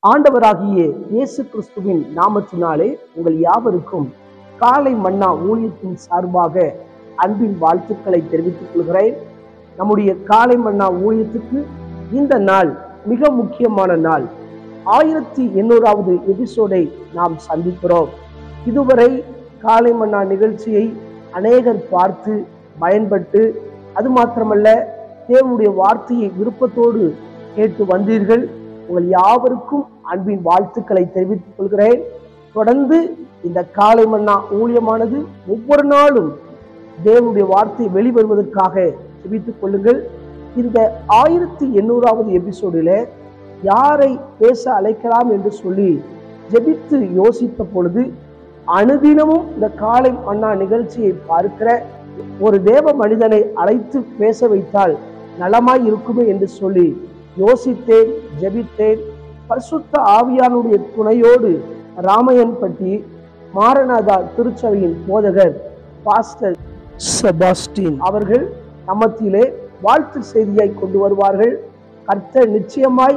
ஆண்டவராகிய இயேசு கிறிஸ்துவின் நாமத்தினாலே உங்கள் யாவருக்கும் காலை மன்னா ஊழியத்தின் சார்பாக அன்பின் வாழ்த்துக்களை தெரிவித்துக் கொள்கிறேன். நம்முடைய காலை மன்னா ஊழியத்துக்கு இந்த நாள் மிக முக்கியமான நாள். 1800வது எபிசோடை நாம் சந்திக்கிறோம். இதுவரை காலை மன்னா நிகழ்ச்சியை அநேகர் பார்த்து பயன்பட்டு, அது மாத்திரமல்ல தேவனுடைய வார்த்தையை விருப்பத்தோடு கேட்டு வந்தீர்கள். உங்கள் யாவருக்கும் அன்பின் வாழ்த்துக்களை தெரிவித்துக் கொள்கிறேன். தொடர்ந்து இந்த காலை மன்னா ஊழியமானது ஒவ்வொரு நாளும் தேவனுடைய வார்த்தை வெளிவருவதற்காக ஜெபித்துக் கொள்ளுங்கள். இந்த 1800வது எபிசோடில் யாரை பேச அழைக்கலாம் என்று சொல்லி ஜெபித்து யோசித்த பொழுது, அனுதினமும் இந்த காலை மன்னா நிகழ்ச்சியை பார்க்கிற ஒரு தேவ மனிதனை அழைத்து பேச வைத்தால் நலமாய் இருக்குமே என்று சொல்லி யோசித்தேன், ஜெபித்தேன். பரிசுத்த ஆவியானுடைய துணையோடு ராமையன்பட்டி மாரநாதா திருச்சபையின் போதகர் பாஸ்டர் செபாஸ்டின் அவர்கள் நம்மத்திலே வாழ்த்து செய்தியாய் கொண்டு வருவார்கள். கர்த்தர் நிச்சயமாய்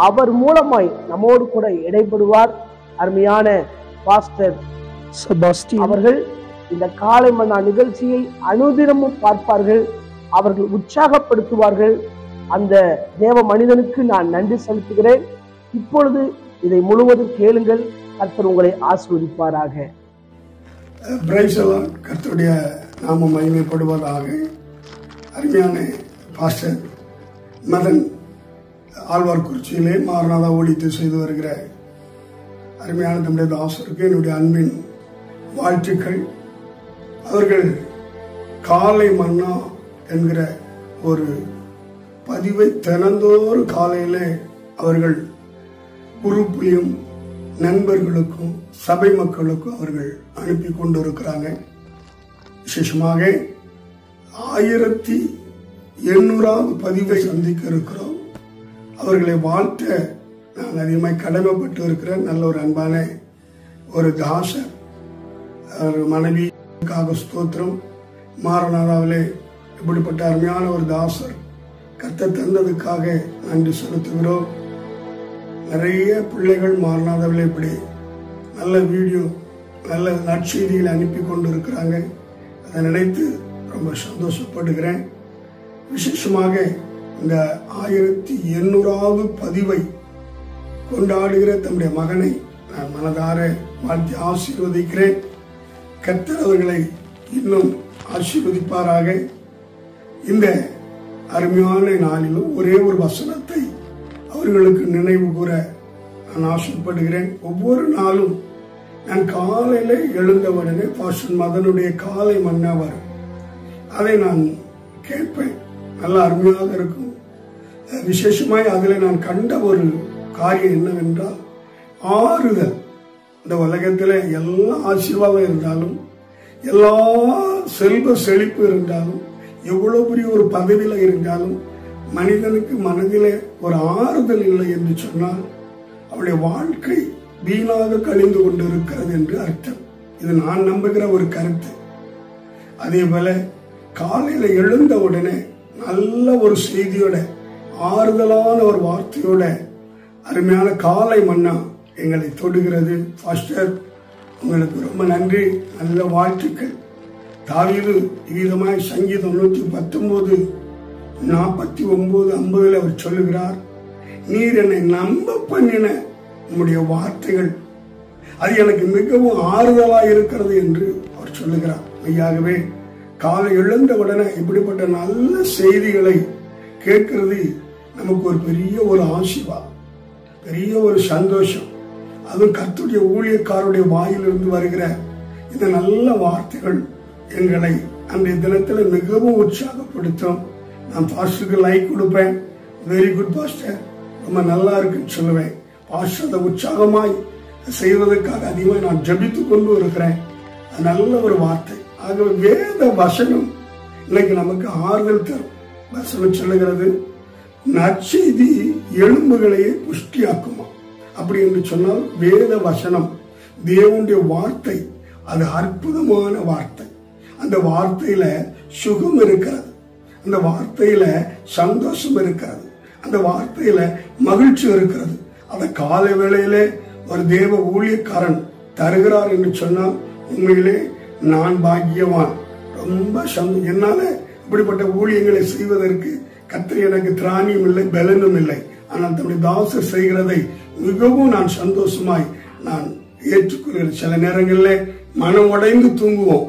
அவர் மூலமாய் நம்மோடு கூட இடைபடுவார். அருமையான பாஸ்டர் செபாஸ்டின் அவர்கள் இந்த காலை மன்னா நிகழ்ச்சியை அனுதினமும் பார்ப்பார்கள். அவர்கள் உற்சாகப்படுத்துவார்கள். அந்த தேவ மனிதனுக்கு நான் நன்றி செலுத்துகிறேன். இப்பொழுது இதை முழுவதும் கேளுங்கள். கர்த்தர் உங்களை ஆசீர்வதிப்பாராக. கர்த்தருடைய நாமம் மகிமைப்படுவதாக. அருமையான பாஸ்டர் மதன் ஆழ்வார்குறிச்சியிலே மாரநாதா ஊழியத்தை செய்து வருகிற அருமையான நம்முடைய தாசருக்கு என்னுடைய அன்பின் வாழ்த்துக்கள். அவர்கள் காலை மன்னா என்கிற ஒரு பதிவை தினந்தோறும் காலையிலே அவர்கள் குரூப்லையும் நண்பர்களுக்கும் சபை மக்களுக்கும் அவர்கள் அனுப்பி கொண்டு இருக்கிறாங்க. விசேஷமாக 1800வது பதிவை சந்திக்க இருக்கிறோம். அவர்களை வாழ்த்த நான் அதிகமாக கடமைப்பட்டு இருக்கிறேன். நல்ல ஒரு அன்பான ஒரு தாசர், அவர் மனைவிக்காக ஸ்தோத்திரம். மாரநாதாவிலே இப்படிப்பட்ட அருமையான ஒரு தாசர் கர்த்தர் தந்ததுக்காக நன்றி செலுத்துகிறோம். நிறைய பிள்ளைகள் மாரநாதாவிலே இப்படி நல்ல வீடியோ, நல்ல நற்செய்திகளை அனுப்பி கொண்டு இருக்கிறாங்க. அதை நினைத்து ரொம்ப சந்தோஷப்படுகிறேன். விசேஷமாக இந்த 1800வது பதிவை கொண்டாடுகிற தம்முடைய மகனை நான் மனதார வாழ்த்தி ஆசீர்வதிக்கிறேன். கர்த்தர் அவர்களை இன்னும் ஆசீர்வதிப்பாராக. இந்த அருமையான நாளிலும் ஒரே ஒரு வசனத்தை அவர்களுக்கு நினைவு கூற நான் ஆசைப்படுகிறேன். ஒவ்வொரு நாளும் நான் காலையில எழுந்தவுடனே பாஸ்டர் மதனுடைய காலை மன்னா வரும். அதை நான் கேட்பேன். நல்ல அருமையாக இருக்கும். விசேஷமாய் அதில் நான் கண்ட ஒரு காரியம் என்னவென்றால், ஆறுதல். இந்த உலகத்தில் எல்லா ஆசீர்வாதம் இருந்தாலும், எல்லா செல்வ செழிப்பு இருந்தாலும், எவ்வளவு பெரிய ஒரு பதவியில இருந்தாலும், மனிதனுக்கு மனதிலே ஒரு ஆறுதல் இல்லை என்று சொன்னால் அவருடைய வாழ்க்கை வீணாக கழிந்து கொண்டு இருக்கிறது என்று அர்த்தம். இது நான் நம்புகிற ஒரு கருத்து. அதே போல காலையில எழுந்த உடனே நல்ல ஒரு செய்தியோட, ஆறுதலான ஒரு வார்த்தையோட அருமையான காலை மன்னா எங்களை தொடுகிறது. பாஸ்டர், உங்களுக்கு ரொம்ப நன்றி, நல்ல வாழ்த்துக்கள். தாவீது விதமாய் சங்கீதம் 119:49-50 அவர் சொல்லுகிறார், நீர் என்னை நம்ப பண்ணின உம்முடைய வார்த்தைகள் அது எனக்கு மிகவும் ஆறுதலா இருக்கிறது என்று அவர் சொல்லுகிறார். மெய்யாகவே காலை எழுந்த உடனே இப்படிப்பட்ட நல்ல செய்திகளை கேட்கிறது நமக்கு ஒரு பெரிய ஒரு ஆசீர்வாதம், பெரிய ஒரு சந்தோஷம். அதுவும் கர்த்தருடைய ஊழியக்காரருடைய வாயிலிருந்து வருகிற இந்த நல்ல வார்த்தைகள் எங்களை அன்றைய தினத்தில் மிகவும் உற்சாகப்படுத்தும். நான் பாஸ்டருக்கு லைக் கொடுப்பேன். வெரி குட் பாஸ்டர், ரொம்ப நல்லா இருக்குன்னு சொல்லுவேன். பாஸ்டர் அதை உற்சாகமாய் செய்வதற்காக அதிகமாக நான் ஜபித்து கொண்டு இருக்கிறேன். நல்ல ஒரு வார்த்தை. ஆகவே வேத வசனம் இன்னைக்கு நமக்கு ஆறுதல் தரும். வசனம் சொல்லுகிறது, நற்செய்தி எலும்புகளையே புஷ்டியாக்குமா. அப்படி என்று சொன்னால் வேத வசனம், தேவனுடைய வார்த்தை, அது அற்புதமான வார்த்தை. அந்த வார்த்தையில சுகம் இருக்கிறது, அந்த வார்த்தையில சந்தோஷம் இருக்கிறது, அந்த வார்த்தையில மகிழ்ச்சி இருக்கிறது. அந்த காலை வேளையிலே ஒரு தேவ ஊழியக்காரன் தருகிறார் என்று சொன்னால் உண்மையிலே நான் பாக்கியவான். ரொம்ப என்னால இப்படிப்பட்ட ஊழியங்களை செய்வதற்கு கர்த்தர் எனக்கு திராணியும் இல்லை, பலனும் இல்லை. ஆனால் தன்னுடைய தாசர் செய்கிறதை மிகவும் நான் சந்தோஷமாய் நான் ஏற்றுக்கொள்கிறேன். சில நேரங்களில் மனம் உடைந்து தூங்குவோம்,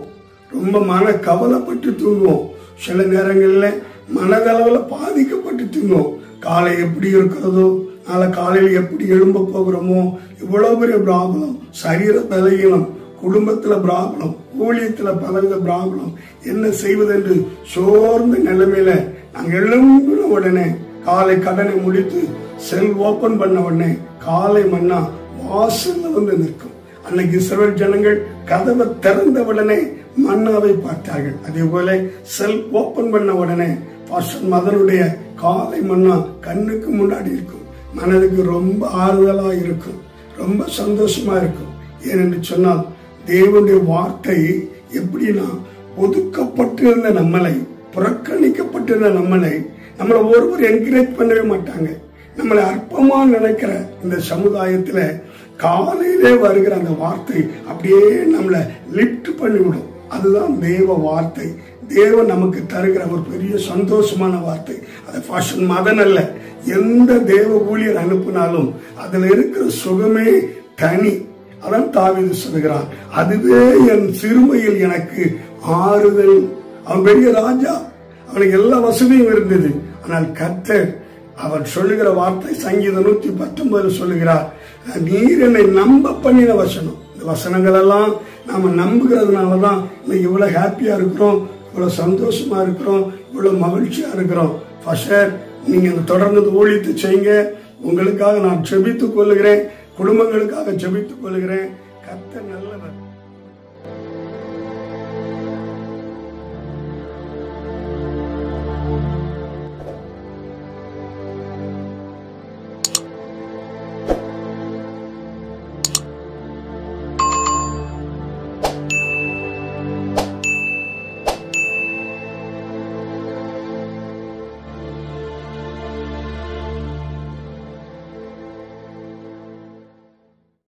ரொம்ப மன கவலைப்பட்டு தூங்குவோம். சில நேரங்களில் மனதளவில் பாதிக்கப்பட்டு தூங்குவோம். காலை எப்படி இருக்கிறதோ, நாளை காலையில் எப்படி எழும்ப போகிறோமோ, இவ்வளவு பெரிய ப்ராப்ளம், சரீர பலகீனம், குடும்பத்துல ப்ராப்ளம், ஊழியத்துல பலவித ப்ராப்ளம், என்ன செய்வதென்று சோர்ந்த நிலைமையில நாங்கள் எழும்பின உடனே காலை கடனை முடித்து செல் ஓபன் பண்ண உடனே காலை மன்னா வாசல்ல வந்து நிற்கும். அன்னைக்கு இஸ்ரவேல் ஜனங்கள் கதவை திறந்த உடனே மன்னாவை பார்த்தார்கள். அதே போல செல் ஓபன் பண்ண உடனே பாஸ்டர் மதனுடைய காலை மன்னா கண்ணுக்கு முன்னாடி இருக்கும். மனதுக்கு ரொம்ப ஆறுதலா இருக்கும், ரொம்ப சந்தோஷமா இருக்கும். ஏனென்று சொன்னால் தேவனுடைய வார்த்தை எப்படின்னா, ஒதுக்கப்பட்டிருந்த நம்மளை, புறக்கணிக்கப்பட்டிருந்த நம்மளை ஒருவர் என்கரேஜ் பண்ணவே மாட்டாங்க. நம்மளை அற்பமா நினைக்கிற இந்த சமுதாயத்துல காலையிலே வருகிற அந்த வார்த்தை அப்படியே நம்மளை லிப்ட் பண்ணிவிடும். அதுதான் தேவ வார்த்தை. தேவன் நமக்கு தருகிற ஒரு பெரிய சந்தோஷமான வார்த்தை. அது பாஸ்டர் மதன் அல்ல, எந்த தேவ ஊழியர் அனுப்பினாலும் அதுல இருக்கிற சுகமே தனி. அதான் தாவீது சொல்கிறான், அதுவே என் சிறுமையில் எனக்கு ஆறுதல். அவன் பெரிய ராஜா, அவனுக்கு எல்லா வசதியும் இருந்தது. ஆனால் கர்த்தர் அவர் சொல்லுகிற வார்த்தை சங்கீதம் 119 சொல்லுகிறார், நீர் என்னை நம்ப பண்ணின வசனம். இந்த வசனங்கள் எல்லாம் நாம நம்புகிறதுனாலதான் இவ்வளவு ஹாப்பியா இருக்கிறோம், இவ்வளவு சந்தோஷமா இருக்கிறோம், இவ்வளவு மகிழ்ச்சியா இருக்கிறோம். பாஸ்டர், நீங்க தொடர்ந்து ஊழியத்தை செய்யுங்க. உங்களுக்காக நான் ஜெபித்துக் கொள்ளுகிறேன், குடும்பங்களுக்காக ஜெபித்துக் கொள்ளுகிறேன். கர்த்தர் நல்லவர்.